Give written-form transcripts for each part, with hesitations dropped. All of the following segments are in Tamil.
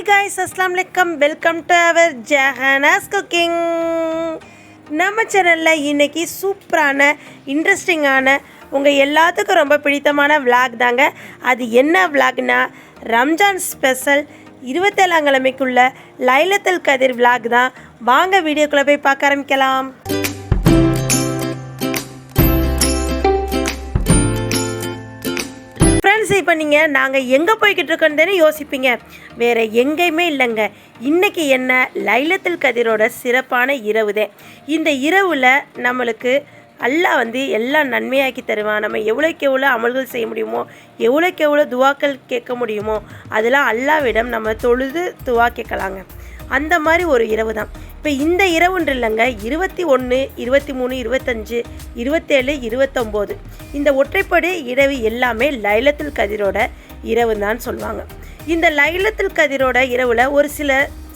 ஹாய் காய்ஸ், அஸ்ஸலாமு அலைக்கும். Welcome to our Jahana's cooking. நம்ம சேனலில் இன்றைக்கி சூப்பரான இன்ட்ரெஸ்டிங்கான உங்கள் எல்லாத்துக்கும் ரொம்ப பிடித்தமான விளாக் தாங்க. அது என்ன விளாக்னா, ரம்ஜான் ஸ்பெஷல் 27ஆம் கிழமைக்குள்ள லைலத்துல் கதிர் விளாக் தான். வாங்க வீடியோக்குள்ளே போய் பார்க்க ஆரம்பிக்கலாம். ஃப்ரெண்ட்ஸ், இப்போ நீங்கள் நாங்கள் எங்கே போய்கிட்டு இருக்கோன்னு யோசிப்பீங்க. வேறு எங்கேயுமே இல்லைங்க. இன்றைக்கி என்ன, லைலத்துல் கதிரோட சிறப்பான இரவு தான். இந்த இரவில் நம்மளுக்கு அல்லாஹ் எல்லாம் நன்மையாக்கி தருவான். நம்ம எவ்வளோக்கு எவ்வளோ அமல்கள் செய்ய முடியுமோ, எவ்வளோக்கு எவ்வளோ துவாக்கள் கேட்க முடியுமோ, அதெல்லாம் அல்லாஹ்விடம் நம்ம தொழுது துவா கேட்கலாங்க. அந்த மாதிரி ஒரு இரவு தான். இப்போ இந்த இரவுன்று இல்லைங்க, 21, 23, 25, 27, 29 இந்த ஒற்றைப்படை இரவு எல்லாமே லைலத்துல் கதிரோட இரவு தான் சொல்லுவாங்க. இந்த லைலத்துல் கதிரோட இரவில் ஒரு சில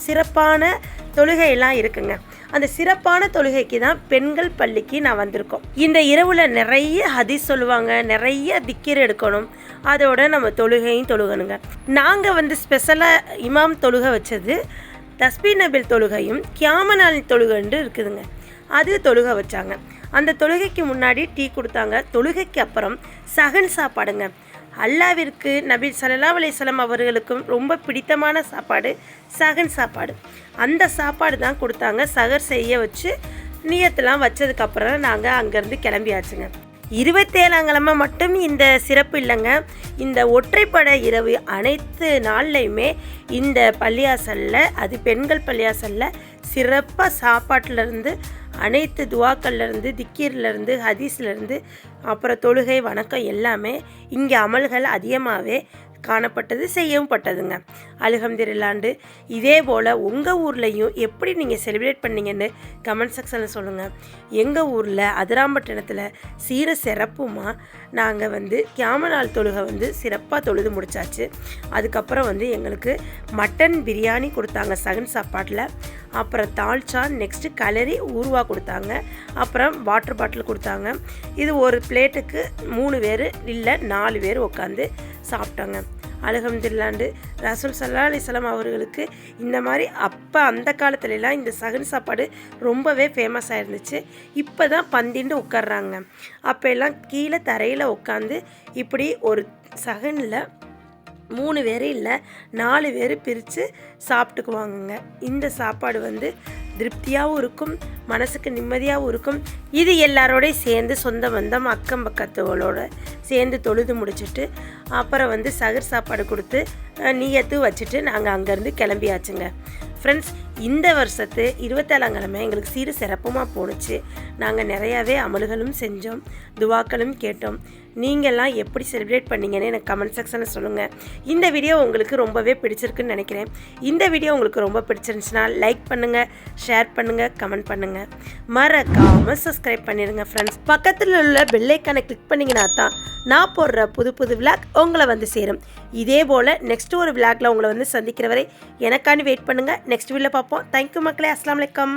சிறப்பான தொழுகையெல்லாம் இருக்குங்க. அந்த சிறப்பான தொழுகைக்கு தான் பெண்கள் பள்ளிக்கு நான் வந்திருக்கோம். இந்த இரவில் நிறைய ஹதீஸ் சொல்லுவாங்க, நிறைய திக்கிர் எடுக்கணும், அதோட நம்ம தொழுகையும் தொழுகணுங்க. நாங்கள் ஸ்பெஷலாக இமாம் தொழுகை வச்சது தஸ்பீ நபில் தொழுகையும் கியாமனால் தொழுகைன்னு இருக்குதுங்க. அது தொழுகை வச்சாங்க. அந்த தொழுகைக்கு முன்னாடி டீ கொடுத்தாங்க. தொழுகைக்கு அப்புறம் சகன் சாப்பாடுங்க. அல்லாவிற்கு நபி ஸல்லல்லாஹு அலைஹி வஸல்லம் அவர்களுக்கும் ரொம்ப பிடித்தமான சாப்பாடு சகன் சாப்பாடு. அந்த சாப்பாடு தான் கொடுத்தாங்க. சகர் செய்ய வச்சு நியத்தெல்லாம் வச்சதுக்கப்புறம் நாங்கள் அங்கேருந்து கிளம்பியாச்சுங்க. 27ஆம் கிழமை மட்டும் இந்த சிறப்பு இல்லைங்க. இந்த ஒற்றைப்படை இரவு அனைத்து நாள்லையுமே இந்த பள்ளியாசலில், அது பெண்கள் பள்ளியாசலில் சிறப்பாக சாப்பாட்டிலேருந்து அனைத்து துவாக்கள்லேருந்து திக்கீர்லேருந்து ஹதீஸ்லேருந்து அப்புறம் தொழுகை வணக்கம் எல்லாமே இங்கே அமல்கள் அதிகமாகவே காணப்பட்டது, செய்யவும் பட்டதுங்க. அல்ஹம்துலில்லாஹ். இதே போல் உங்கள் ஊர்லேயும் எப்படி நீங்கள் செலிப்ரேட் பண்ணீங்கன்னு கமெண்ட் செக்ஷனில் சொல்லுங்கள். எங்கள் ஊரில் அதிராம்பட்டினத்தில் சீர சிறப்புமா நாங்கள் கியாமனால் தொழுகை சிறப்பாக தொழுது முடிச்சாச்சு. அதுக்கப்புறம் எங்களுக்கு மட்டன் பிரியாணி கொடுத்தாங்க சகன் சாப்பாட்டில். அப்புறம் தால்ச்சா, நெக்ஸ்ட்டு கலரி ஊறுவா கொடுத்தாங்க. அப்புறம் வாட்டர் பாட்டில் கொடுத்தாங்க. இது ஒரு பிளேட்டுக்கு 3 பேர் இல்லை 4 பேர் உட்காந்து சாப்பிட்டாங்க. அல்ஹம்துலில்லாஹ். ரசூல் ஸல்லல்லாஹு அலைஹி வஸல்லம் அவர்களுக்கு இந்த மாதிரி அப்போ அந்த காலத்துலலாம் இந்த சகன் சாப்பாடு ரொம்பவே ஃபேமஸாக இருந்துச்சு. இப்போ தான் பந்திண்டு உட்கார்றாங்க. அப்போ எல்லாம் கீழே தரையில் உட்காந்து இப்படி ஒரு சகனில் 3 பேர் இல்லை 4 பேர் பிரித்து சாப்பிட்டுக்குவாங்கங்க. இந்த சாப்பாடு திருப்தியாகவும் இருக்கும், மனசுக்கு நிம்மதியாகவும் இருக்கும். இது எல்லாரோடையும் சேர்ந்து சொந்த பந்தம் அக்கம் பக்கத்தோட சேர்ந்து தொழுது முடிச்சுட்டு அப்புறம் சகர் சாப்பாடு கொடுத்து நியத்து வச்சுட்டு நாங்கள் அங்கேருந்து கிளம்பியாச்சுங்க. ஃப்ரெண்ட்ஸ், இந்த வருஷத்து 27ஆம் கிழமை எங்களுக்கு சீர சிறப்புமாக போணுச்சு. நாங்கள் நிறையாவே அமல்களும் செஞ்சோம், துவாக்களும் கேட்டோம். நீங்கள்லாம் எப்படி செலிப்ரேட் பண்ணீங்கன்னு எனக்கு கமெண்ட் செக்ஷனில் சொல்லுங்கள். இந்த வீடியோ உங்களுக்கு ரொம்பவே பிடிச்சிருக்குன்னு நினைக்கிறேன். இந்த வீடியோ உங்களுக்கு ரொம்ப பிடிச்சிருந்துச்சுன்னா லைக் பண்ணுங்கள், ஷேர் பண்ணுங்கள், கமெண்ட் பண்ணுங்கள். மறக்காமல் சப்ஸ்கிரைப் பண்ணிடுங்க ஃப்ரெண்ட்ஸ். பக்கத்தில் உள்ள பெல் ஐக்கானை கிளிக் பண்ணிங்கன்னா தான் நான் போடுற புது புது விளாக் உங்களை சேரும். இதே போல் நெக்ஸ்ட் ஒரு விளாகில் உங்களை சந்திக்கிற வரை எனக்காண்டி வெயிட் பண்ணுங்கள். நெக்ஸ்ட் வீடியோவில் பார்ப்போம். தேங்க்யூ மக்களே. அஸ்ஸலாமு அலைக்கும்.